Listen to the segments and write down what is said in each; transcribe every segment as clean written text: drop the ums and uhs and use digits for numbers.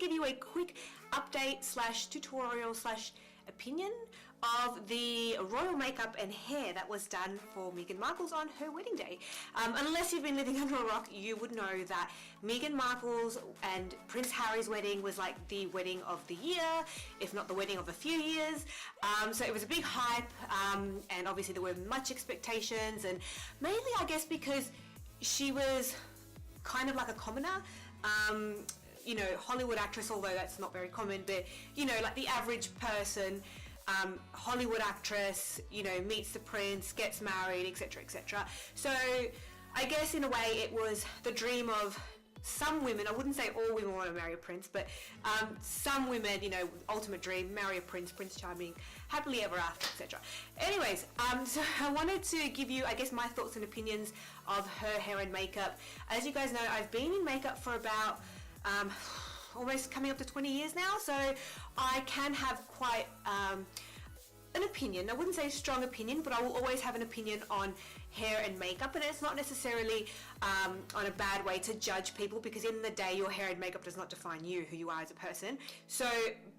give you a quick update slash tutorial slash opinion of the royal makeup and hair that was done for Meghan Markle's on her wedding day. Unless you've been living under a rock, you would know that Meghan Markle's and Prince Harry's wedding was like the wedding of the year, if not the wedding of a few years. So it was a big hype, and obviously there were much expectations, and mainly I guess because she was kind of like a commoner. You know, Hollywood actress, although that's not very common, but you know, like the average person, Hollywood actress, you know, meets the prince, gets married, etc, etc. So I guess in a way it was the dream of some women. I wouldn't say all women want to marry a prince, but some women, you know, ultimate dream, marry a prince, Prince Charming, happily ever after, etc. Anyways, so I wanted to give you, I guess, my thoughts and opinions of her hair and makeup. As you guys know, I've been in makeup for about almost coming up to 20 years now, so I can have quite an opinion. I wouldn't say a strong opinion, but I will always have an opinion on hair and makeup, and it's not necessarily on a bad way to judge people, because in the day your hair and makeup does not define you, who you are as a person. So,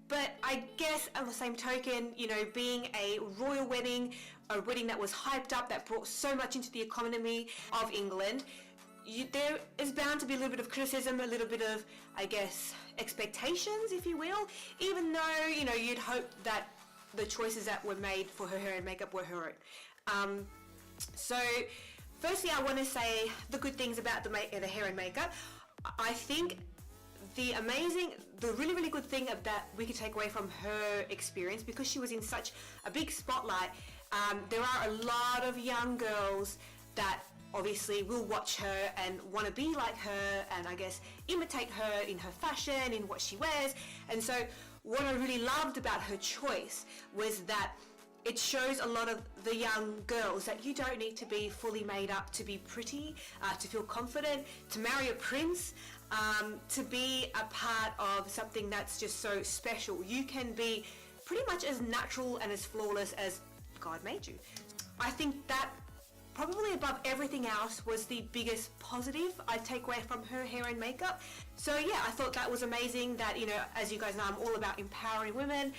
but I guess on the same token, you know, being a royal wedding, a wedding that was hyped up, that brought so much into the economy of England, there is bound to be a little bit of criticism, a little bit of, I guess, expectations, if you will, even though, you know, you'd hope that the choices that were made for her hair and makeup were her own. So firstly, I want to say the good things about the hair and makeup. I think the really good thing that we could take away from her experience, because she was in such a big spotlight, there are a lot of young girls that obviously will watch her and want to be like her, and I guess imitate her in her fashion, in what she wears. And so what I really loved about her choice was that it shows a lot of the young girls that you don't need to be fully made up to be pretty, to feel confident, to marry a prince, to be a part of something that's just so special. You can be pretty much as natural and as flawless as God made you. I think that probably above everything else was the biggest positive I take away from her hair and makeup. So yeah, I thought that was amazing that, you know, as you guys know, I'm all about empowering women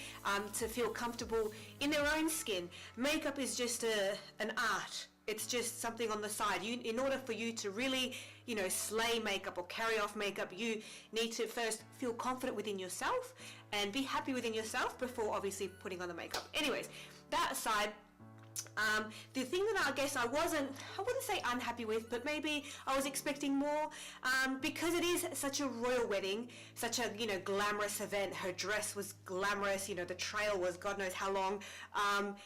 to feel comfortable in their own skin. Makeup is just an art. It's just something on the side. In order for you to really, you know, slay makeup or carry off makeup, you need to first feel confident within yourself and be happy within yourself before obviously putting on the makeup. Anyways, that aside, the thing that I guess I wouldn't say unhappy with, but maybe I was expecting more, because it is such a royal wedding, such a, you know, glamorous event. Her dress was glamorous, you know, the trail was God knows how long.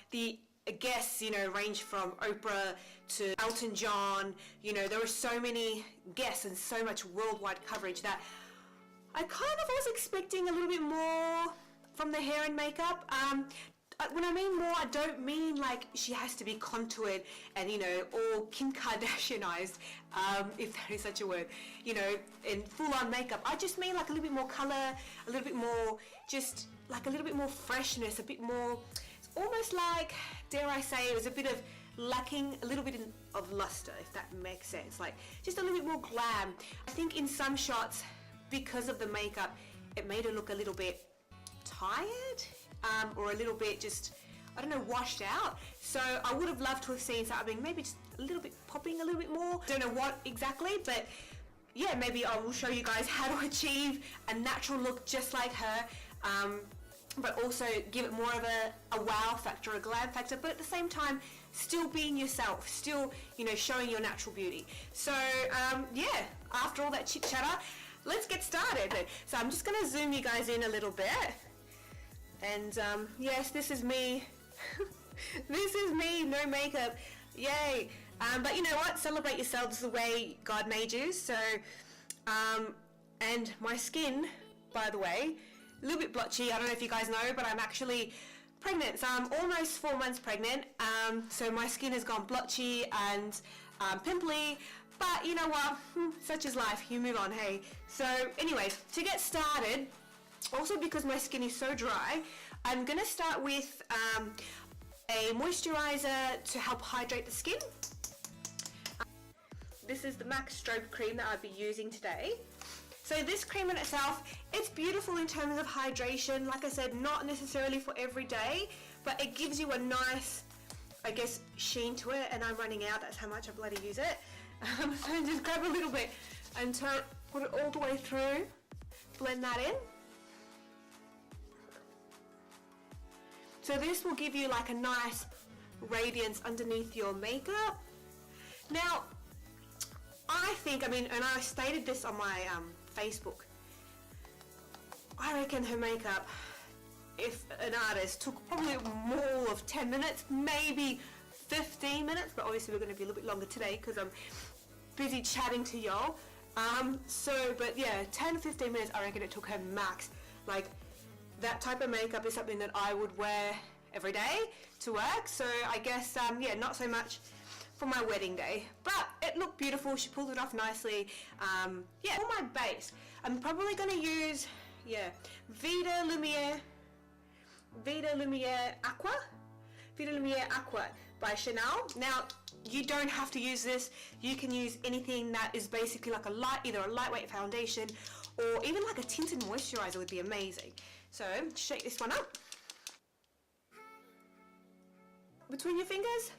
The guests, you know, range from Oprah to Elton John. You know, there were so many guests and so much worldwide coverage that I kind of was expecting a little bit more from the hair and makeup. When I mean more, I don't mean like she has to be contoured and, you know, all Kim Kardashianized, if there is such a word, you know, in full-on makeup. I just mean like a little bit more color, a little bit more, just like a little bit more freshness, a bit more, it's almost like, dare I say, it was a bit of lacking a little bit of luster, if that makes sense, like just a little bit more glam. I think in some shots, because of the makeup, it made her look a little bit tired, or a little bit just, I don't know, washed out. So I would have loved to have seen something maybe just a little bit popping a little bit more. Don't know what exactly, but yeah, maybe I will show you guys how to achieve a natural look just like her, but also give it more of a wow factor, a glam factor, but at the same time still being yourself, still, you know, showing your natural beauty. So yeah, after all that chit chatter, let's get started. So I'm just going to zoom you guys in a little bit. And yes, this is me. This is me, no makeup. Yay. But you know what? Celebrate yourselves the way God made you. So, and my skin, by the way, a little bit blotchy. I don't know if you guys know, but I'm actually pregnant. So I'm almost 4 months pregnant. So my skin has gone blotchy and pimply. But you know what? Such is life. You move on, hey. So anyways, to get started, also because my skin is so dry, I'm going to start with a moisturizer to help hydrate the skin. This is the MAC Strobe Cream that I'll be using today. So this cream in itself, it's beautiful in terms of hydration. Like I said, not necessarily for every day, but it gives you a nice, I guess, sheen to it. And I'm running out, that's how much I bloody use it. So just grab a little bit and put it all the way through, blend that in. So this will give you like a nice radiance underneath your makeup. Now, I think, and I stated this on my Facebook, I reckon her makeup, if an artist, took probably more of 10 minutes, maybe 15 minutes, but obviously we're going to be a little bit longer today because I'm busy chatting to y'all. But yeah, 10 to 15 minutes I reckon it took her max. Like, that type of makeup is something that I would wear every day to work, so I guess, yeah, not so much for my wedding day, but it looked beautiful. She pulled it off nicely. Yeah, for my base, I'm probably going to use, yeah, Vita Lumiere Aqua by Chanel. Now, you don't have to use this. You can use anything that is basically like either a lightweight foundation or even like a tinted moisturizer would be amazing. So shake this one up between your fingers.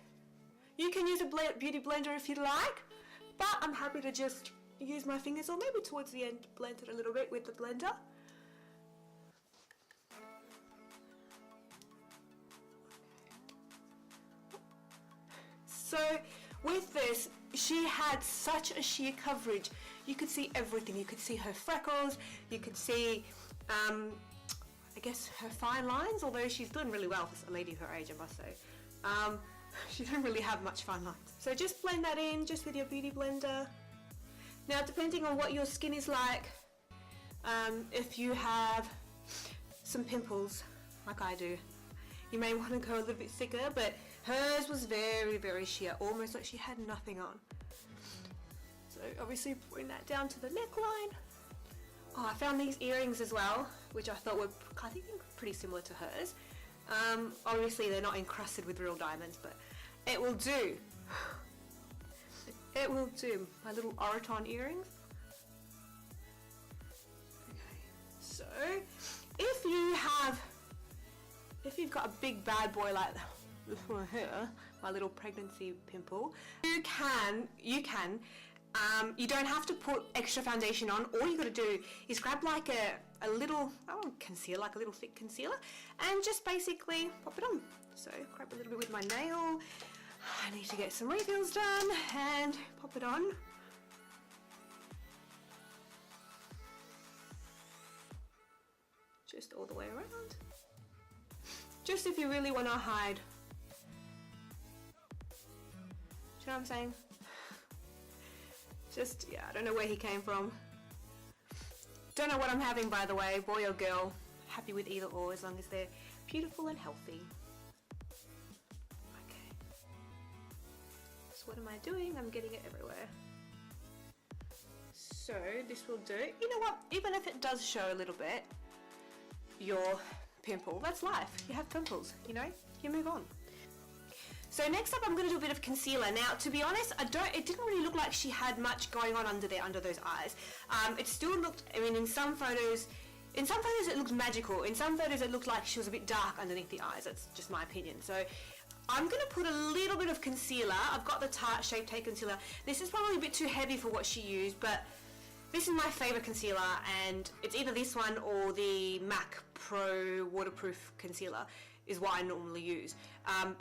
You can use a beauty blender if you like, but I'm happy to just use my fingers, or maybe towards the end blend it a little bit with the blender. So with this, she had such a sheer coverage. You could see everything. You could see her freckles, you could see I guess her fine lines, although she's doing really well for a lady of her age, I must say. She don't really have much fine lines. So just blend that in just with your beauty blender. Now, depending on what your skin is like, if you have some pimples like I do, you may want to go a little bit thicker, but hers was very, very sheer, almost like she had nothing on. So obviously bring that down to the neckline. Oh, I found these earrings as well, which I thought were, I think, pretty similar to hers. Obviously they're not encrusted with real diamonds, but it will do. It will do. My little Oraton earrings. Okay, so if you've got a big bad boy like this one here, my little pregnancy pimple, you don't have to put extra foundation on. All you got to do is grab like a little, concealer, like a little thick concealer, and just basically pop it on. So grab a little bit with my nail. I need to get some refills done and pop it on. Just all the way around. Just if you really want to hide. Do you know what I'm saying? Just, yeah, I don't know where he came from. Don't know what I'm having, by the way, boy or girl. Happy with either or, as long as they're beautiful and healthy. Okay. So what am I doing? I'm getting it everywhere. So this will do. You know what? Even if it does show a little bit, your pimple, that's life. You have pimples, you know? You move on. So next up, I'm going to do a bit of concealer. Now, to be honest, it didn't really look like she had much going on under there, under those eyes. It still looked, in some photos it looked magical. In some photos it looked like she was a bit dark underneath the eyes. That's just my opinion. So I'm going to put a little bit of concealer. I've got the Tarte Shape Tape Concealer. This is probably a bit too heavy for what she used, but this is my favorite concealer, and it's either this one or the MAC Pro Waterproof Concealer is what I normally use.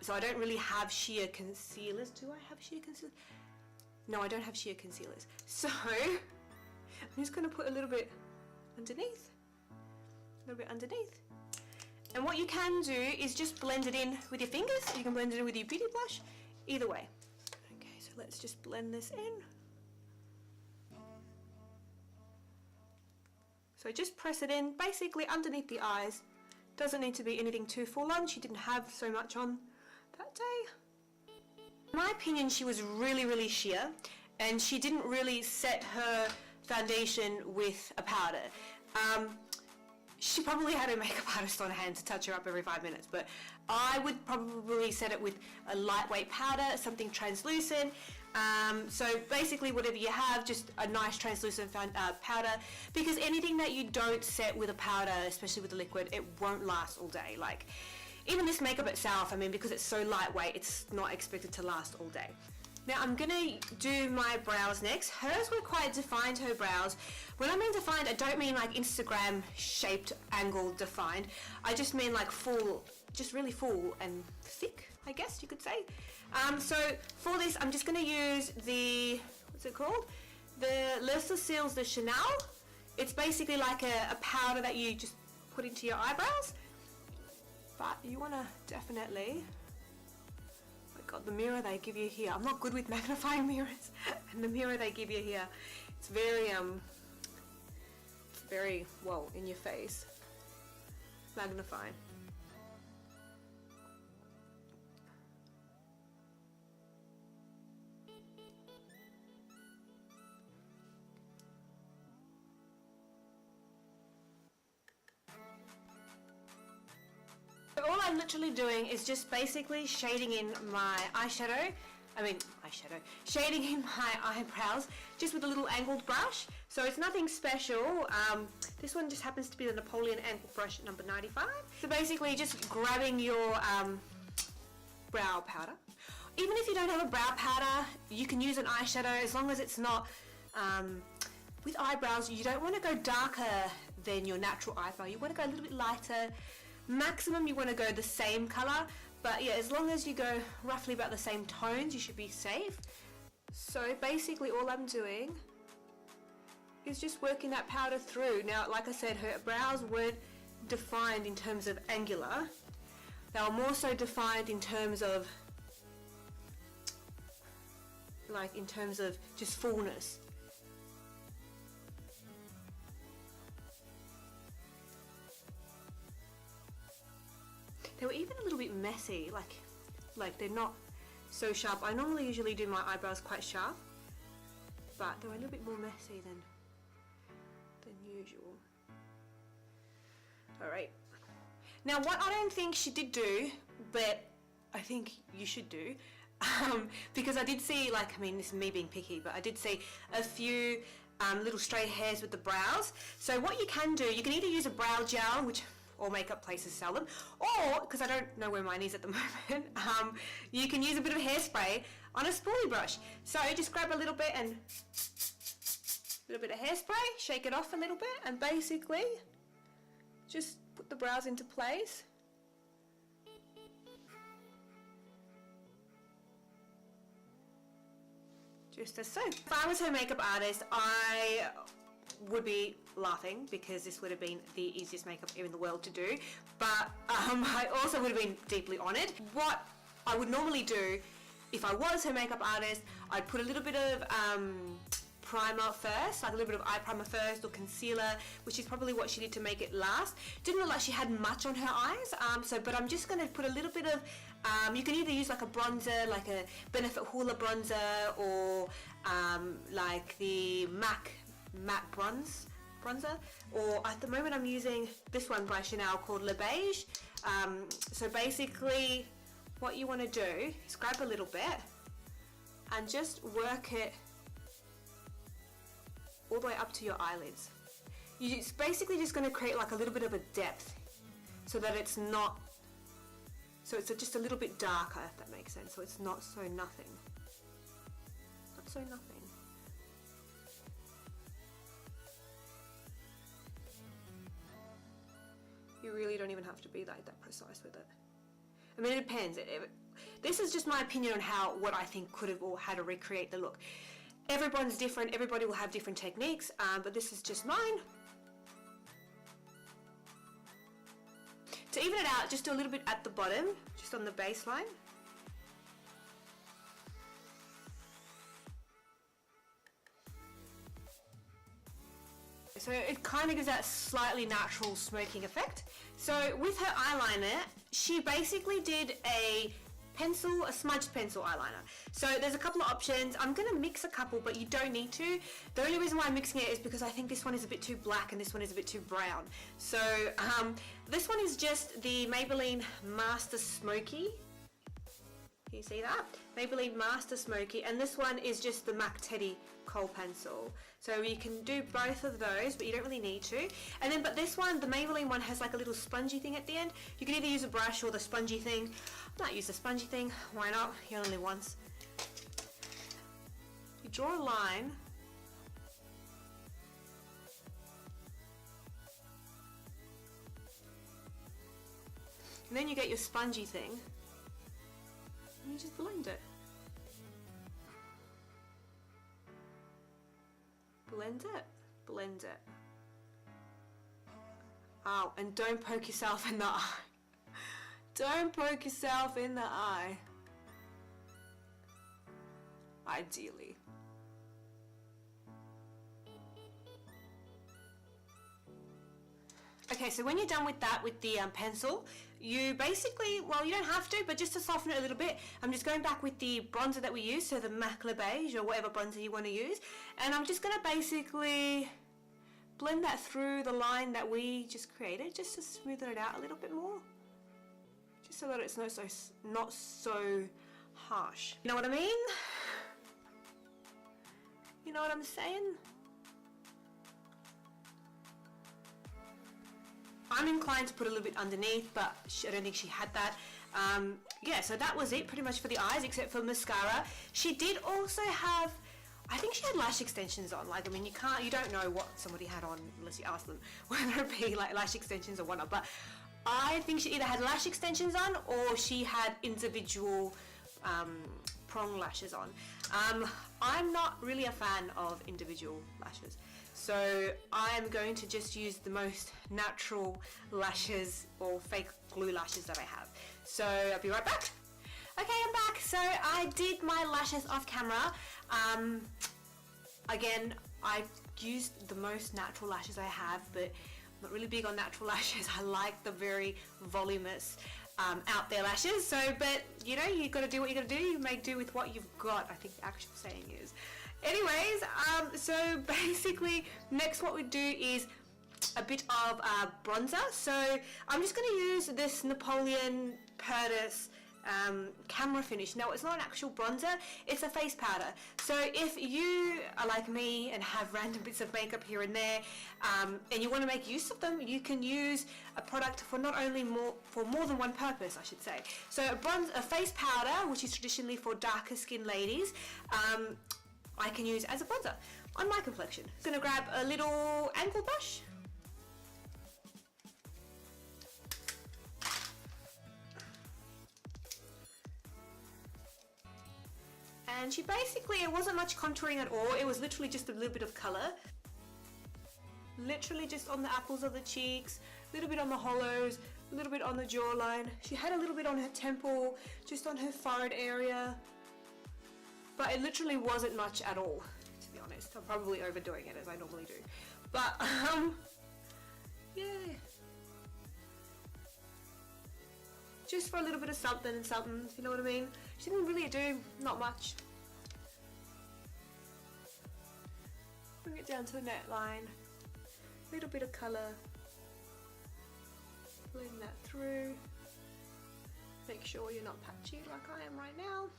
So I don't really have sheer concealers. Do I have sheer concealers? No, I don't have sheer concealers. So I'm just going to put a little bit underneath. A little bit underneath. And what you can do is just blend it in with your fingers. You can blend it in with your beauty blush. Either way. Okay, so let's just blend this in. So just press it in, basically underneath the eyes. Doesn't need to be anything too full on. She didn't have so much on that day. In my opinion, she was really, really sheer, and she didn't really set her foundation with a powder. She probably had her makeup artist on hand to touch her up every 5 minutes, but I would probably set it with a lightweight powder, something translucent. So basically whatever you have, just a nice translucent powder, because anything that you don't set with a powder, especially with a liquid, it won't last all day. Like even this makeup itself, I mean, because it's so lightweight, it's not expected to last all day. Now I'm gonna do my brows next. Hers were quite defined, her brows. When I mean defined, I don't mean like Instagram shaped angle defined. I just mean like full, just really full and thick, I guess you could say. So for this, I'm just gonna use the, what's it called? The Les Cils de Chanel. It's basically like a powder that you just put into your eyebrows. But you wanna definitely, oh my god, the mirror they give you here. I'm not good with magnifying mirrors. And the mirror they give you here, it's very, well, in your face. Magnifying. All I'm literally doing is just basically shading in my shading in my eyebrows just with a little angled brush. So it's nothing special. This one just happens to be the Napoleon angled brush number 95. So basically just grabbing your brow powder. Even if you don't have a brow powder, you can use an eyeshadow as long as it's not, with eyebrows, you don't want to go darker than your natural eyebrow. You want to go a little bit lighter. Maximum you want to go the same color, but yeah, as long as you go roughly about the same tones, you should be safe. So basically all I'm doing is just working that powder through. Now, like I said, her brows weren't defined in terms of angular. They were more so defined in terms of just fullness. They were even a little bit messy, like they're not so sharp. I normally usually do my eyebrows quite sharp, but they were a little bit more messy than usual. Alright. Now what I don't think she did do, but I think you should do, because I did see, like, I mean, this is me being picky, but I did see a few little stray hairs with the brows. So what you can do, you can either use a brow gel, which all makeup places sell them, or, because I don't know where mine is at the moment, you can use a bit of hairspray on a spoolie brush. So just grab a little bit and a little bit of hairspray, shake it off a little bit, and basically just put the brows into place. Just as so. If I was her makeup artist, I would be laughing because this would have been the easiest makeup in the world to do, but I also would have been deeply honoured. What I would normally do if I was her makeup artist, I'd put a little bit of primer first, like a little bit of eye primer first, or concealer, which is probably what she did to make it last. Didn't look like she had much on her eyes, but I'm just going to put a little bit of, you can either use like a bronzer, like a Benefit Hoola bronzer, or like the MAC matte bronzer, or at the moment I'm using this one by Chanel called Le Beige. So basically what you want to do is grab a little bit and just work it all the way up to your eyelids. It's basically just going to create like a little bit of a depth so that it's not, so it's just a little bit darker, if that makes sense, so it's not so nothing. Not so nothing. You really don't even have to be like that precise with it. I mean, it depends. This is just my opinion on what I think could have or how to recreate the look. Everyone's different, everybody will have different techniques, but this is just mine. To even it out, just do a little bit at the bottom, just on the baseline. So it kind of gives that slightly natural smoking effect. So with her eyeliner, she basically did a smudged pencil eyeliner. So there's a couple of options. I'm going to mix a couple, but you don't need to. The only reason why I'm mixing it is because I think this one is a bit too black and this one is a bit too brown. So this one is just the Maybelline Master Smoky Can you see that? Maybelline Master Smoky, and this one is just the MAC Teddy Kohl Pencil. So you can do both of those, but you don't really need to. And then, but this one, the Maybelline one, has like a little spongy thing at the end. You can either use a brush or the spongy thing. I might use the spongy thing, why not? You only once. You draw a line. And then you get your spongy thing. And you just blend it. Blend it, blend it. Oh, and don't poke yourself in the eye. Don't poke yourself in the eye. Ideally. Okay, so when you're done with that, with the pencil, you basically, well, you don't have to, but just to soften it a little bit, I'm just going back with the bronzer that we use, so the MAC Le Beige or whatever bronzer you want to use, and I'm just going to basically blend that through the line that we just created, just to smoothen it out a little bit more, just so that it's not so harsh. You know what I mean? You know what I'm saying? I'm inclined to put a little bit underneath, but I don't think she had that. Yeah, so that was it pretty much for the eyes, except for mascara. She did also have, I think she had lash extensions on. Like, I mean, you don't know what somebody had on unless you ask them, whether it be like lash extensions or whatnot. But I think she either had lash extensions on or she had individual prong lashes on. I'm not really a fan of individual lashes. So I'm going to just use the most natural lashes or fake glue lashes that I have. So I'll be right back. Okay, I'm back. So I did my lashes off camera. Again, I used the most natural lashes I have, but I'm not really big on natural lashes. I like the very voluminous out there lashes. So, but you know, you got to do what you got to do. You make do with what you've got, I think the actual saying is. Anyways, so basically next what we do is a bit of bronzer. So I'm just going to use this Napoleon Perdis camera finish. Now it's not an actual bronzer, it's a face powder. So if you are like me and have random bits of makeup here and there, and you want to make use of them, you can use a product for not only more than one purpose, I should say. So a face powder, which is traditionally for darker skinned ladies, I can use as a bronzer on my complexion. I'm going to grab a little angle brush. And she basically, it wasn't much contouring at all, it was literally just a little bit of colour. Literally just on the apples of the cheeks, a little bit on the hollows, a little bit on the jawline. She had a little bit on her temple, just on her forehead area. But it literally wasn't much at all, to be honest. I'm probably overdoing it as I normally do. But, yeah. Just for a little bit of something and something, if you know what I mean. She didn't really do not much. Bring it down to the neckline. A little bit of colour. Blend that through. Make sure you're not patchy like I am right now.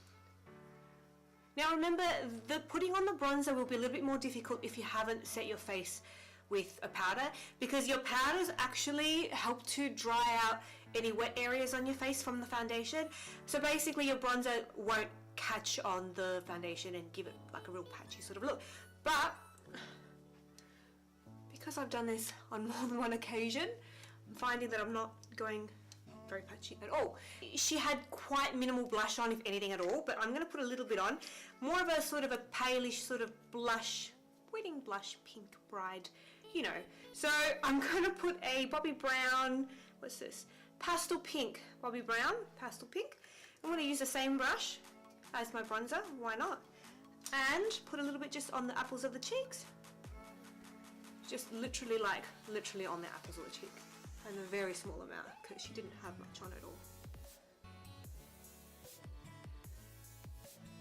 Now remember, the putting on the bronzer will be a little bit more difficult if you haven't set your face with a powder, because your powders actually help to dry out any wet areas on your face from the foundation. So basically your bronzer won't catch on the foundation and give it like a real patchy sort of look. But because I've done this on more than one occasion, I'm finding that I'm not going very patchy at all. She had quite minimal blush on, if anything at all, but I'm going to put a little bit on. More of a sort of a palish sort of blush, wedding blush, pink bride, you know. So I'm going to put a Bobbi Brown, what's this? Pastel pink, Bobbi Brown, pastel pink. I'm going to use the same brush as my bronzer, why not? And put a little bit just on the apples of the cheeks. Just literally on the apples of the cheek. And a very small amount, because she didn't have much on at all.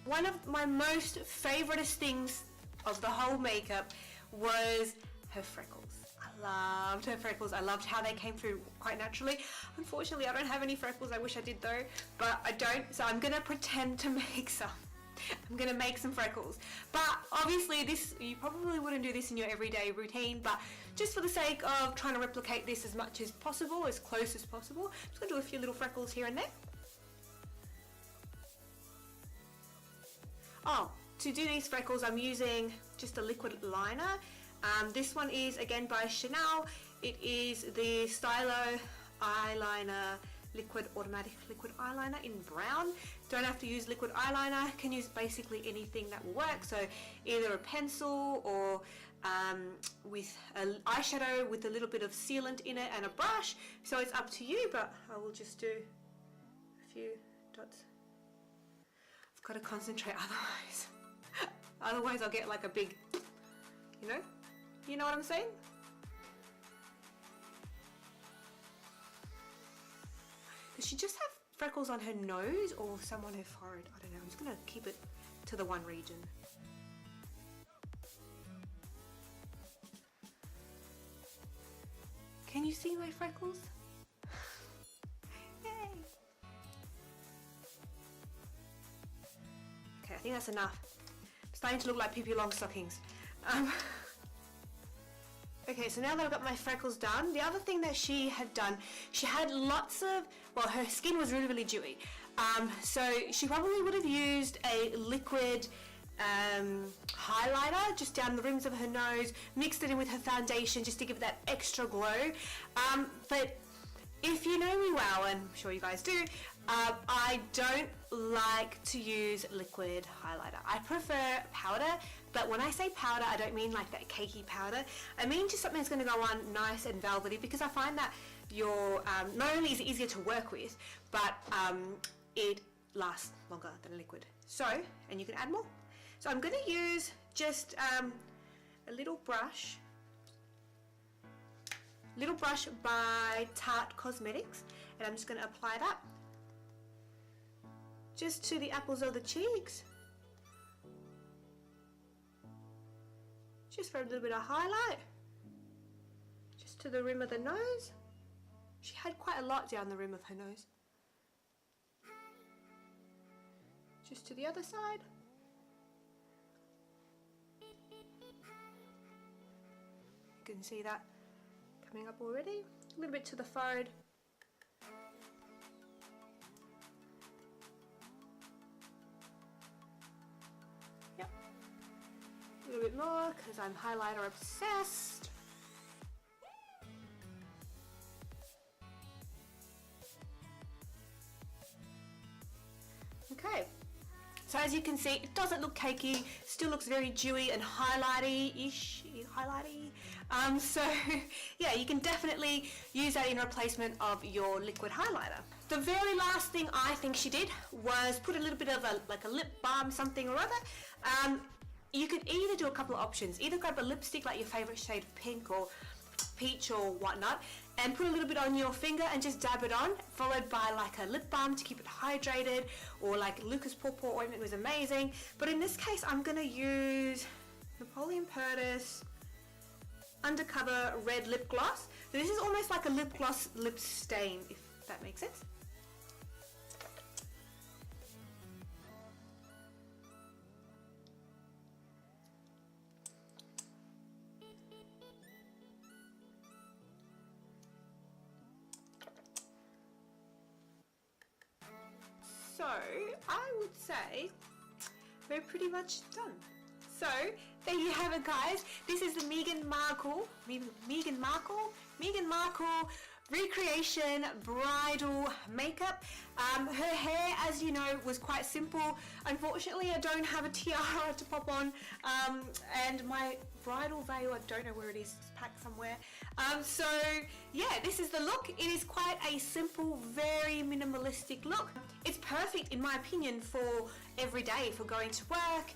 One of my most favouriteest things of the whole makeup was her freckles. I loved her freckles. I loved how they came through quite naturally. Unfortunately, I don't have any freckles. I wish I did though, but I don't. So I'm gonna pretend to make some. I'm gonna make some freckles. But obviously this, you probably wouldn't do this in your everyday routine, but just for the sake of trying to replicate this as much as possible, as close as possible, I'm just gonna do a few little freckles here and there. Oh, to do these freckles, I'm using just a liquid liner. This one is again by Chanel. It is the Stila eyeliner automatic liquid eyeliner in brown. Don't have to use liquid eyeliner, can use basically anything that will work. So either a pencil or with an eyeshadow with a little bit of sealant in it and a brush. So it's up to you, but I will just do a few dots. I've got to concentrate otherwise. Otherwise I'll get like a big, you know what I'm saying? Does she just have freckles on her nose or some on her forehead? I don't know. I'm just going to keep it to the one region. Can you see my freckles? Yay! Okay, I think that's enough. I'm starting to look like Pippi Longstockings. Okay, so now that I've got my freckles done, the other thing that she had done, she had lots of, well, her skin was really, really dewy. So she probably would have used a liquid highlighter just down the rims of her nose, mixed it in with her foundation just to give it that extra glow. But if you know me well, and I'm sure you guys do, I don't like to use liquid highlighter. I prefer powder, but when I say powder, I don't mean like that cakey powder. I mean just something that's going to go on nice and velvety, because I find that not only is it easier to work with, but it lasts longer than a liquid. So, and you can add more. So I'm going to use just a little brush by Tarte Cosmetics, and I'm just going to apply that just to the apples of the cheeks, just for a little bit of highlight, just to the rim of the nose. She had quite a lot down the rim of her nose. Just to the other side. You can see that coming up already. A little bit to the forehead. Yep. A little bit more because I'm highlighter obsessed. Okay. So as you can see, it doesn't look cakey, still looks very dewy and highlighty-ish, so yeah, you can definitely use that in replacement of your liquid highlighter. The very last thing I think she did was put a little bit of a lip balm something or other. You could either do a couple of options, either grab a lipstick like your favorite shade of pink or peach or whatnot, and put a little bit on your finger and just dab it on, followed by like a lip balm to keep it hydrated, or like Lucas Pawpaw ointment was amazing. But in this case, I'm gonna use Napoleon Perdis Undercover Red Lip Gloss. So this is almost like a lip gloss lip stain, if that makes sense. So I would say we're pretty much done. So there you have it, guys. This is the Meghan Markle recreation bridal makeup. Her hair, as you know, was quite simple. Unfortunately, I don't have a tiara to pop on, and my bridal veil, I don't know where it is, it's packed somewhere. So yeah, this is the look. It is quite a simple, very minimalistic look. It's perfect, in my opinion, for every day, for going to work,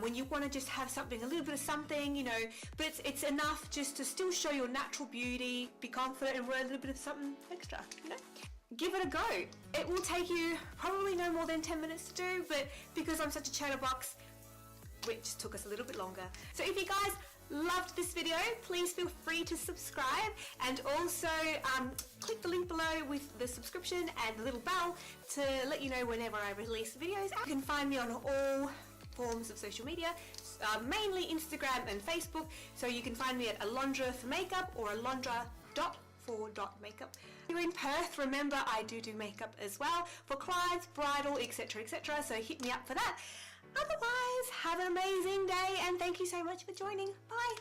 when you want to just have something, a little bit of something, you know, but it's enough just to still show your natural beauty, be confident, and wear a little bit of something extra, you know. Give it a go. It will take you probably no more than 10 minutes to do, but because I'm such a chatterbox, which took us a little bit longer. So if you guys loved this video, please feel free to subscribe, and also click the link below with the subscription and the little bell to let you know whenever I release videos. You can find me on all forms of social media, mainly Instagram and Facebook, so you can find me at Alondra for makeup or alondra.for.makeup. If you're in Perth, remember I do makeup as well for clients, bridal, etc, etc, so hit me up for that. Otherwise, have an amazing day and thank you so much for joining. Bye!